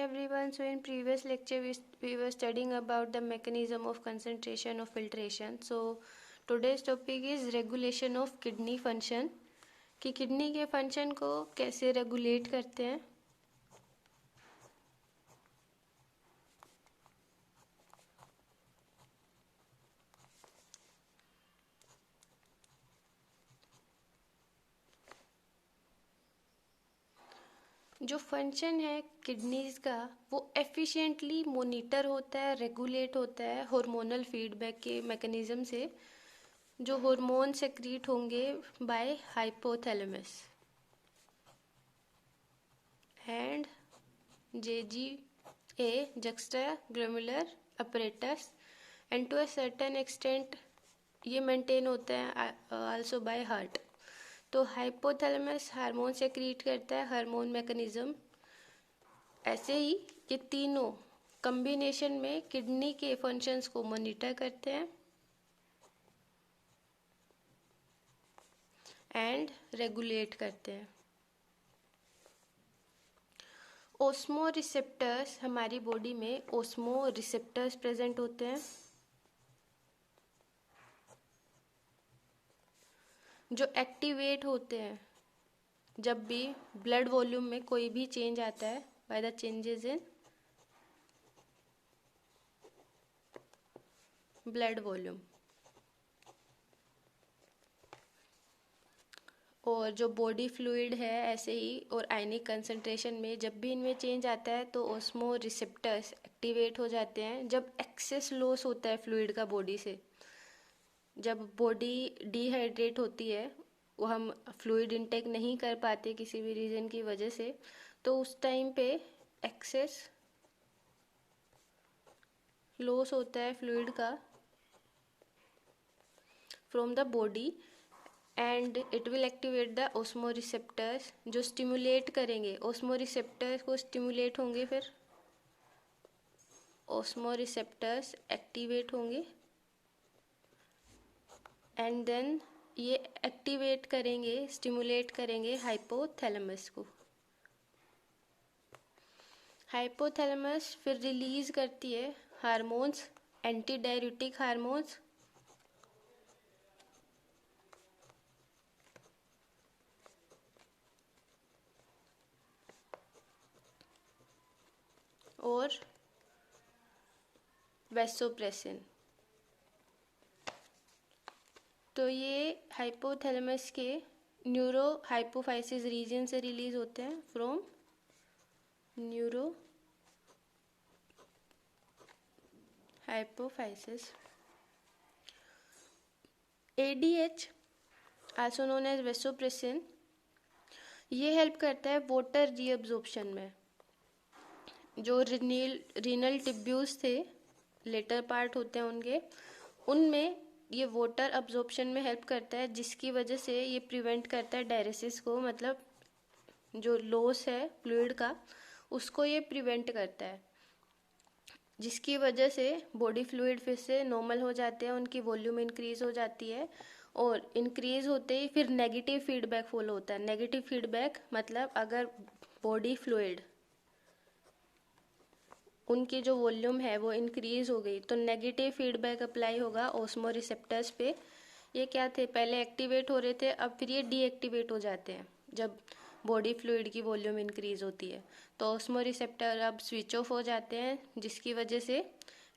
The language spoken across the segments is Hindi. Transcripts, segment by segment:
everyone, so in previous lecture we were studying about the mechanism of concentration of filtration. So today's topic is regulation of kidney function, कि किडनी के फंक्शन को कैसे रेगुलेट करते हैं. जो फंक्शन है किडनीज का वो एफिशिएंटली मोनिटर होता है, रेगुलेट होता है हार्मोनल फीडबैक के मैकेनिज्म से, जो हार्मोन सेक्रीट होंगे by hypothalamus and JGA juxtaglomeralar apparatus, and to a certain extent ये मेंटेन होता है आल्सो बाय हार्ट. तो हाइपोथैलेमस हार्मोन सेक्रीट करता है, हार्मोन मैकेनिज्म. ऐसे ही ये तीनों कॉम्बिनेशन में किडनी के फंक्शंस को मॉनिटर करते हैं एंड रेगुलेट करते हैं. ओस्मो रिसेप्टर्स, हमारी बॉडी में ओस्मो रिसेप्टर्स प्रेजेंट होते हैं जो एक्टिवेट होते हैं जब भी ब्लड वॉल्यूम में कोई भी चेंज आता है by the changes in blood volume. और जो बॉडी फ्लूइड है ऐसे ही, और आयनिक कंसंट्रेशन में जब भी इनमें चेंज आता है तो ओस्मो रिसेप्टर्स एक्टिवेट हो जाते हैं. जब एक्सेस लॉस होता है फ्लूइड का बॉडी से, जब बॉडी डिहाइड्रेट होती है, वो हम फ्लूइड इनटेक नहीं कर पाते किसी भी रीज़न की वजह से, तो उस टाइम पे एक्सेस लॉस होता है फ्लूइड का from the body and it will activate the osmoreceptors जो स्टिमुलेट करेंगे. ओस्मो रिसेप्टर्स को स्टिमुलेट होंगे, फिर ओस्मो रिसेप्टर्स एक्टिवेट होंगे एंड देन ये एक्टिवेट करेंगे, स्टिमुलेट करेंगे हाइपोथैलेमस को. हाइपोथैलेमस फिर रिलीज करती है हार्मोन्स, एंटी डाययूरेटिक हार्मोन्स, और वैसोप्रेसिन. तो ये हाइपोथैलेमस के न्यूरो हाइपोफाइसिस रीजन से रिलीज होते हैं, from neurohypophysis. ADH also known as vasopressin, ये हेल्प करता है वाटर रीअब्जॉर्प्शन में. जो रीनल टिब्यूल्स थे, लेटर पार्ट होते हैं उनके, उनमें ये वाटर अब्जॉर्प्शन में हेल्प करता है, जिसकी वजह से ये प्रिवेंट करता है डायरेसिस को, मतलब जो लॉस है फ्लूइड का उसको ये प्रिवेंट करता है, जिसकी वजह से बॉडी फ्लूइड फिर से नॉर्मल हो जाते हैं, उनकी वॉल्यूम इंक्रीज हो जाती है. और इंक्रीज होते ही फिर नेगेटिव फीडबैक फॉलो होता है. नेगेटिव फीडबैक मतलब अगर बॉडी फ्लूइड उनकी जो वॉल्यूम है वो इंक्रीज हो गई तो नेगेटिव फीडबैक अप्लाई होगा ओस्मो रिसेप्टर्स पे. ये क्या थे, पहले एक्टिवेट हो रहे थे, अब फिर ये डीएक्टिवेट हो जाते हैं जब बॉडी फ्लूइड की वॉल्यूम इंक्रीज होती है. तो ओस्मो रिसेप्टर अब स्विच ऑफ हो जाते हैं, जिसकी वजह से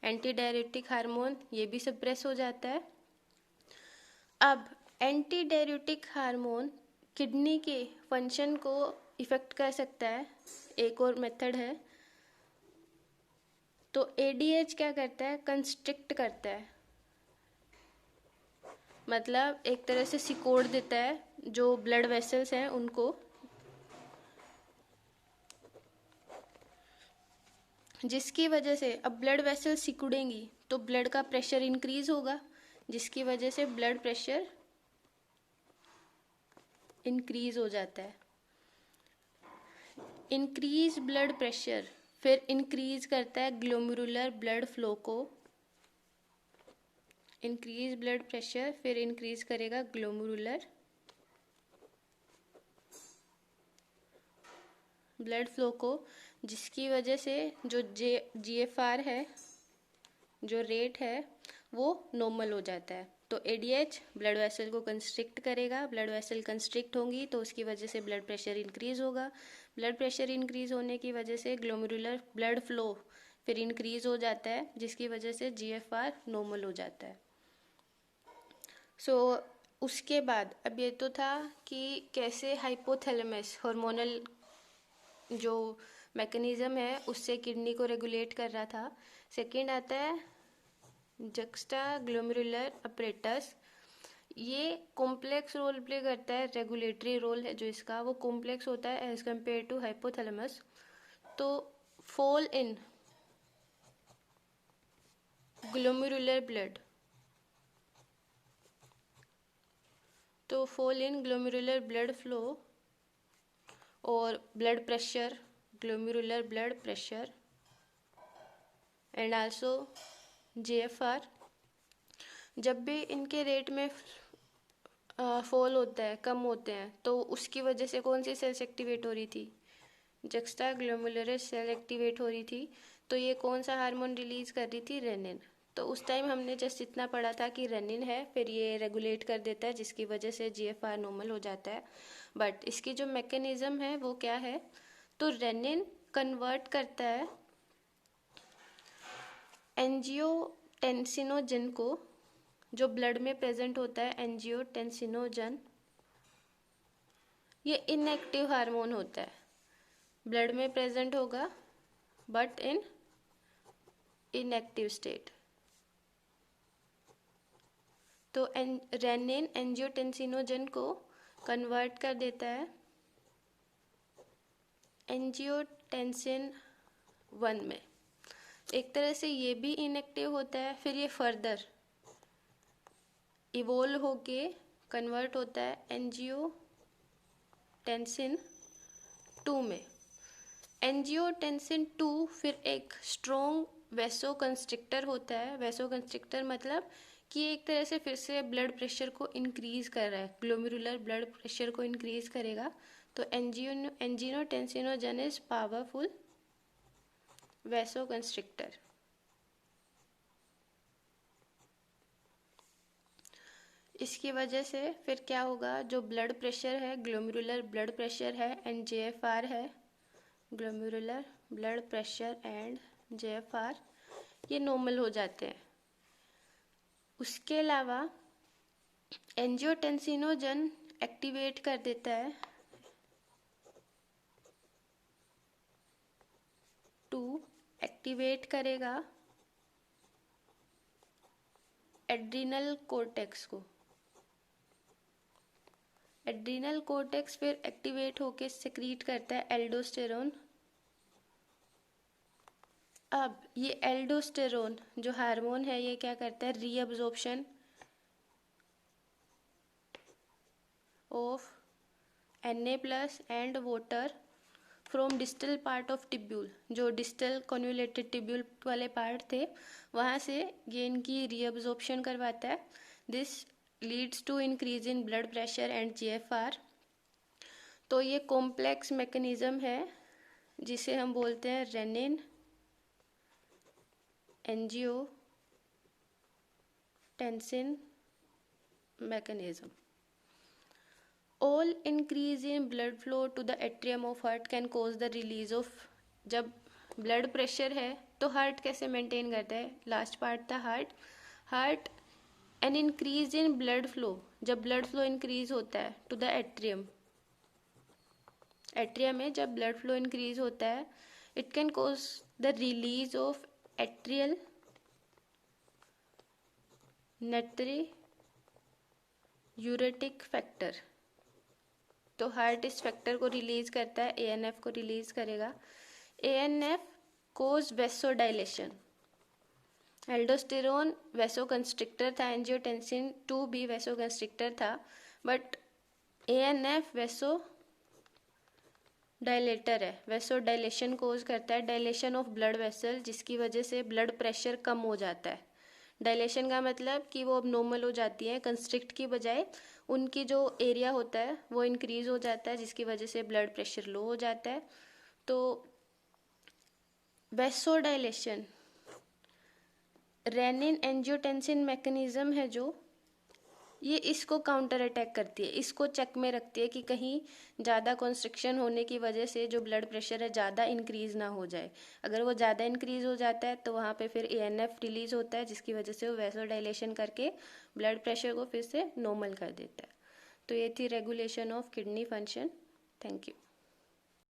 एंटी डाययूरेटिक हार्मोन ये भी सप्रेस हो जाता है. अब एंटी डाययूरेटिक हार्मोन किडनी के फंक्शन को इफेक्ट कर सकता है, एक और मेथड है. तो ADH क्या करता है, कंस्ट्रिक्ट करता है, मतलब एक तरह से सिकोड़ देता है जो ब्लड वेसल्स हैं उनको, जिसकी वजह से अब ब्लड वेसल्स सिकुड़ेंगी तो ब्लड का प्रेशर इंक्रीज होगा, जिसकी वजह से ब्लड प्रेशर इंक्रीज हो जाता है. इंक्रीज ब्लड प्रेशर फिर इंक्रीज करता है ग्लोमेरुलर ब्लड फ्लो को. इंक्रीज ब्लड प्रेशर फिर इंक्रीज करेगा ग्लोमेरुलर ब्लड फ्लो को, जिसकी वजह से जो GFR है, जो रेट है, वो नॉर्मल हो जाता है। तो ADH ब्लड वेसल को कंस्ट्रिक्ट करेगा, ब्लड वेसल कंस्ट्रिक्ट होंगी तो उसकी वजह से ब्लड प्रेशर इंक्रीज होगा, ब्लड प्रेशर इंक्रीज होने की वजह से ग्लोमेरुलर ब्लड फ्लो फिर इंक्रीज हो जाता है, जिसकी वजह से GFR नॉर्मल हो जाता है। उसके बाद अब ये तो था कि कैसे हाइपोथैलेमस हार्मोनल जो मैकेनिज्म है उससे किडनी को रेगुलेट कर रहा था। सेकंड आता है जक्स्टा ग्लोमेरुलर अपरेटस। ये कॉम्प्लेक्स रोल प्ले करता है, रेगुलेटरी रोल है जो इसका, वो कॉम्प्लेक्स होता है एज कम्पेयर टू हाइपोथैलेमस। तो फॉल इन ग्लोमेरुलर ब्लड, तो fall in glomerular blood flow और blood pressure, glomerular blood pressure and also GFR, जब भी इनके रेट में फॉल होता है, कम होते हैं, तो उसकी वजह से कौन सी सेल्स एक्टिवेट हो रही थी? जक्स्टा ग्लोमेरुलर सेल एक्टिवेट हो रही थी। तो ये कौन सा हार्मोन रिलीज कर रही थी? रेनिन। तो उस टाइम हमने जस्ट इतना पढ़ा था कि रेनिन है, फिर ये रेगुलेट कर देता है जिसकी वजह से GFR नॉर्मल हो जाता है। बट इसकी जो मैकेनिज्म है वो क्या है? तो रेनिन कन्वर्ट करता है एंजियोटेंसिनोजन को, जो ब्लड में प्रेजेंट होता है एंजियोटेंसिनोजन, ये इनएक्टिव हार्मोन होता है, ब्लड में प्रेजेंट होगा बट इन इनएक्टिव स्टेट। तो रेनिन एंजियोटेंसिनोजन को कन्वर्ट कर देता है एंजियोटेंसिन 1 में। एक तरह से ये भी इनएक्टिव होता है, फिर ये फर्दर इवोल्व होके कन्वर्ट होता है एंजियोटेंसिन 2 में। एंजियोटेंसिन 2 फिर एक स्ट्रॉन्ग वेसोकंस्ट्रिक्टर होता है। वेसोकंस्ट्रिक्टर मतलब कि एक तरह से फिर से ब्लड प्रेशर को इंक्रीज कर रहा है, ग्लोमेरुलर ब्लड प्रेशर को इंक्रीज करेगा। तो एंजियोटेंसिनोजन इज पावरफुल वेसोकंस्ट्रिक्टर। इसकी वजह से फिर क्या होगा? जो ब्लड प्रेशर है, ग्लोमेरुलर ब्लड प्रेशर है एंड GFR है, glomerular blood pressure and GFR, ये नॉर्मल हो जाते हैं। उसके अलावा एंजियोटेंसिनोजन एक्टिवेट कर देता है 2, एक्टिवेट करेगा एड्रिनल कोर्टेक्स को। एड्रिनल कोर्टेक्स फिर एक्टिवेट होके सिक्रीट करता है एल्डोस्टेरोन। अब ये एल्डोस्टेरोन जो हार्मोन है ये क्या करता है? Reabsorption of Na+ and water from distal part of tubule, जो डिस्टल कॉन्वुलेटेड टिब्यूल वाले पार्ट थे वहाँ से ये इनकी रीअब्जॉर्प्शन करवाता है। This leads to increase in blood pressure and GFR। तो ये कॉम्प्लेक्स मैकेनिज्म है जिसे हम बोलते हैं renin angiotensin mechanism. All increase in blood flow to the atrium of heart can cause the release of, जब ब्लड प्रेशर है तो हार्ट कैसे मेंटेन करता है? लास्ट पार्ट था heart an increase in blood flow, जब ब्लड फ्लो इंक्रीज होता है टू द एट्रियम, एट्रियम में जब ब्लड फ्लो इंक्रीज होता है, it can cause the release of atrial uretic factor. तो हार्ट इस फैक्टर को रिलीज करता है, ANF को रिलीज करेगा। ANF cause vasodilation. Aldosterone vasoconstrictor था, एंजियोटेंसिन 2 भी वेसोकंस्ट्रिक्टर था, बट ANF वेसो डायलेटर है, वेसोडाइलेशन कोज करता है, डायलेशन ऑफ ब्लड वेसल, जिसकी वजह से ब्लड प्रेशर कम हो जाता है। डायलेशन का मतलब कि वो अब नॉर्मल हो जाती है, कंस्ट्रिक्ट की बजाय उनकी जो एरिया होता है वो इंक्रीज हो जाता है, जिसकी वजह से ब्लड प्रेशर लो हो जाता है। तो वेसोडाइलेशन, रेनिन एंजियोटेंसिन मैकेनिज्म है जो, ये इसको काउंटर अटैक करती है, इसको चेक में रखती है कि कहीं ज़्यादा कॉन्स्ट्रिक्शन होने की वजह से जो ब्लड प्रेशर है ज़्यादा इंक्रीज़ ना हो जाए। अगर वो ज़्यादा इंक्रीज़ हो जाता है तो वहाँ पे फिर ANF रिलीज़ होता है, जिसकी वजह से वो वेसोडाइलेशन करके ब्लड प्रेशर को फिर से नॉर्मल कर देता है। तो ये थी regulation of kidney function. Thank you.